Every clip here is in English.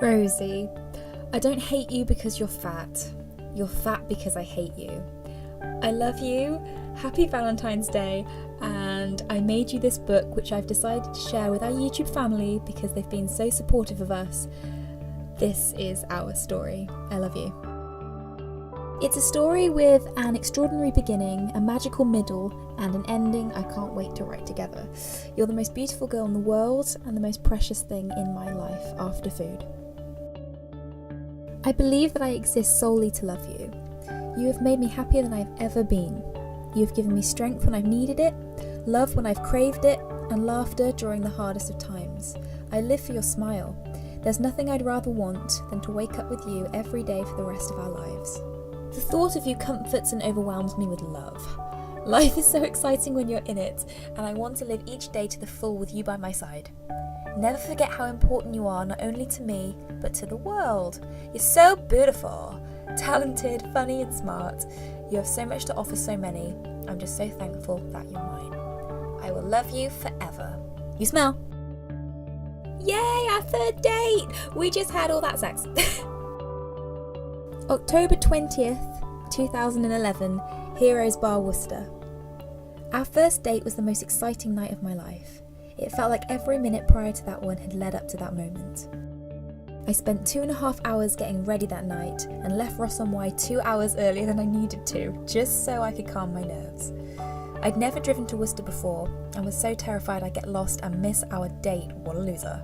Rosie, I don't hate you because you're fat. You're fat because I hate you. I love you, happy Valentine's Day, and I made you this book which I've decided to share with our YouTube family because they've been so supportive of us. This is our story. I love you. It's a story with an extraordinary beginning, a magical middle, and an ending I can't wait to write together. You're the most beautiful girl in the world and the most precious thing in my life after food. I believe that I exist solely to love you. You have made me happier than I've ever been. You have given me strength when I've needed it, love when I've craved it, and laughter during the hardest of times. I live for your smile. There's nothing I'd rather want than to wake up with you every day for the rest of our lives. The thought of you comforts and overwhelms me with love. Life is so exciting when you're in it, and I want to live each day to the full with you by my side. Never forget how important you are, not only to me, but to the world. You're so beautiful, talented, funny and smart. You have so much to offer so many. I'm just so thankful that you're mine. I will love you forever. You smell. Yay, our third date! We just had all that sex. October 20th, 2011, Heroes Bar, Worcester. Our first date was the most exciting night of my life. It felt like every minute prior to that one had led up to that moment. I spent 2.5 hours getting ready that night and left Ross on Y 2 hours earlier than I needed to, just so I could calm my nerves. I'd never driven to Worcester before and was so terrified I'd get lost and miss our date. What a loser.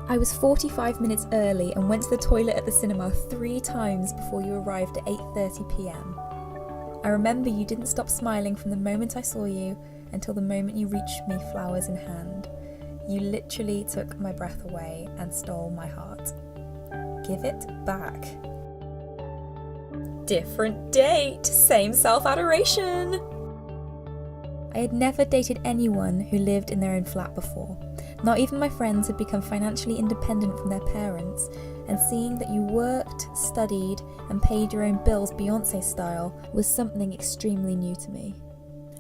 I was 45 minutes early and went to the toilet at the cinema 3 times before you arrived at 8:30 p.m. I remember you didn't stop smiling from the moment I saw you until the moment you reached me, flowers in hand. You literally took my breath away and stole my heart. Give it back. Different date, same self-adoration. I had never dated anyone who lived in their own flat before. Not even my friends had become financially independent from their parents, and seeing that you worked, studied, and paid your own bills Beyoncé style was something extremely new to me.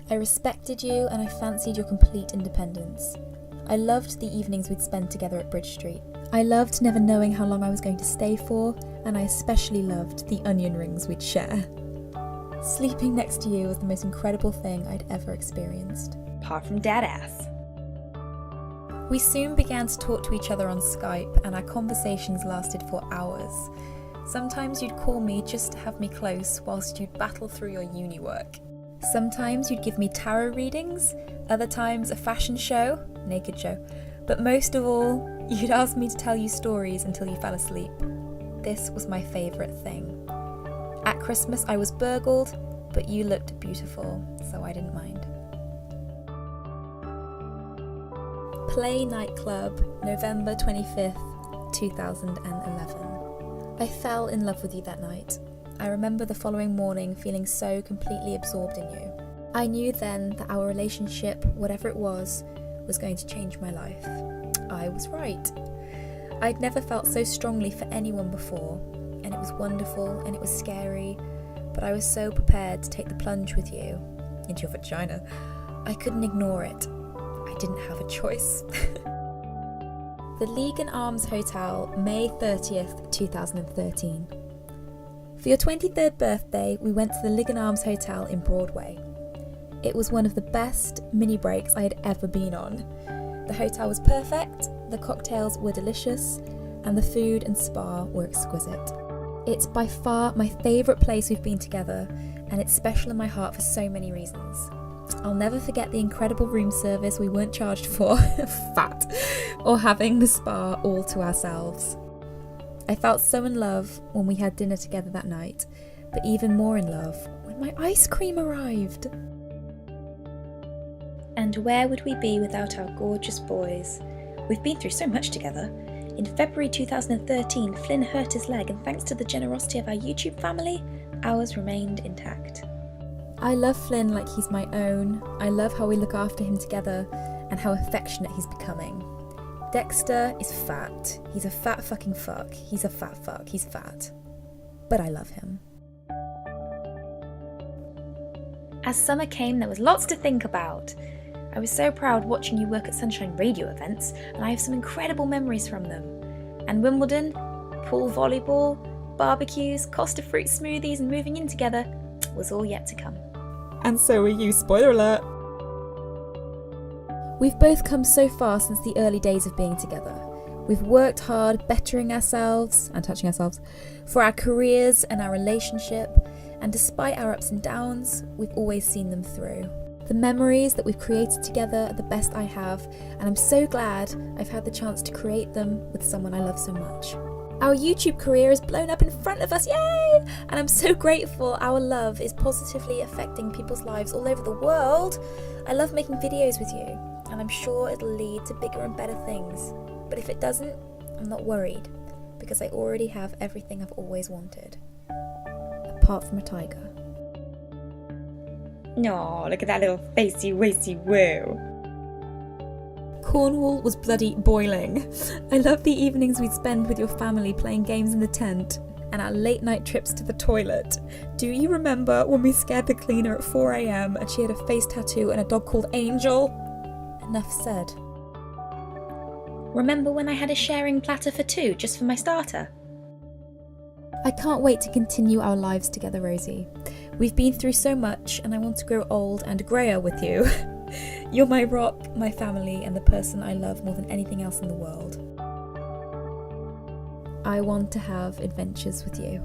I respected you and I fancied your complete independence. I loved the evenings we'd spend together at Bridge Street. I loved never knowing how long I was going to stay for, and I especially loved the onion rings we'd share. Sleeping next to you was the most incredible thing I'd ever experienced. Apart from dad ass. We soon began to talk to each other on Skype, and our conversations lasted for hours. Sometimes you'd call me just to have me close whilst you'd battle through your uni work. Sometimes you'd give me tarot readings, other times a fashion show, naked show, but most of all, you'd ask me to tell you stories until you fell asleep. This was my favourite thing. At Christmas I was burgled, but you looked beautiful, so I didn't mind. Play Nightclub, November 25th, 2011. I fell in love with you that night. I remember the following morning feeling so completely absorbed in you. I knew then that our relationship, whatever it was going to change my life. I was right. I'd never felt so strongly for anyone before, and it was wonderful and it was scary, but I was so prepared to take the plunge with you into your vagina. I couldn't ignore it. I didn't have a choice. The League & Arms Hotel, May 30th, 2013. For your 23rd birthday, we went to the League & Arms Hotel in Broadway. It was one of the best mini breaks I had ever been on. The hotel was perfect, the cocktails were delicious, and the food and spa were exquisite. It's by far my favourite place we've been together, and it's special in my heart for so many reasons. I'll never forget the incredible room service we weren't charged for, fat, or having the spa all to ourselves. I felt so in love when we had dinner together that night, but even more in love when my ice cream arrived. And where would we be without our gorgeous boys? We've been through so much together. In February 2013, Flynn hurt his leg, and thanks to the generosity of our YouTube family, ours remained intact. I love Flynn like he's my own. I love how we look after him together and how affectionate he's becoming. Dexter is fat. He's a fat fucking fuck. He's a fat fuck. He's fat. But I love him. As summer came, there was lots to think about. I was so proud watching you work at Sunshine Radio events, and I have some incredible memories from them. And Wimbledon? pool volleyball, barbecues, Costa fruit smoothies, and moving in together was all yet to come. And so are you, spoiler alert. We've both come so far since the early days of being together. We've worked hard, bettering ourselves and touching ourselves for our careers and our relationship, and despite our ups and downs, we've always seen them through. The memories that we've created together are the best I have, and I'm so glad I've had the chance to create them with someone I love so much. Our YouTube career has blown up in front of us, yay! And I'm so grateful our love is positively affecting people's lives all over the world. I love making videos with you, and I'm sure it'll lead to bigger and better things. But if it doesn't, I'm not worried, because I already have everything I've always wanted. Apart from a tiger. No, look at that little facey wacy woo. Cornwall was bloody boiling. I love the evenings we'd spend with your family playing games in the tent, and our late night trips to the toilet. Do you remember when we scared the cleaner at 4 a.m. and she had a face tattoo and a dog called Angel? Enough said. Remember when I had a sharing platter for two just for my starter? I can't wait to continue our lives together, Rosie. We've been through so much, and I want to grow old and greyer with you. You're my rock, my family, and the person I love more than anything else in the world. I want to have adventures with you.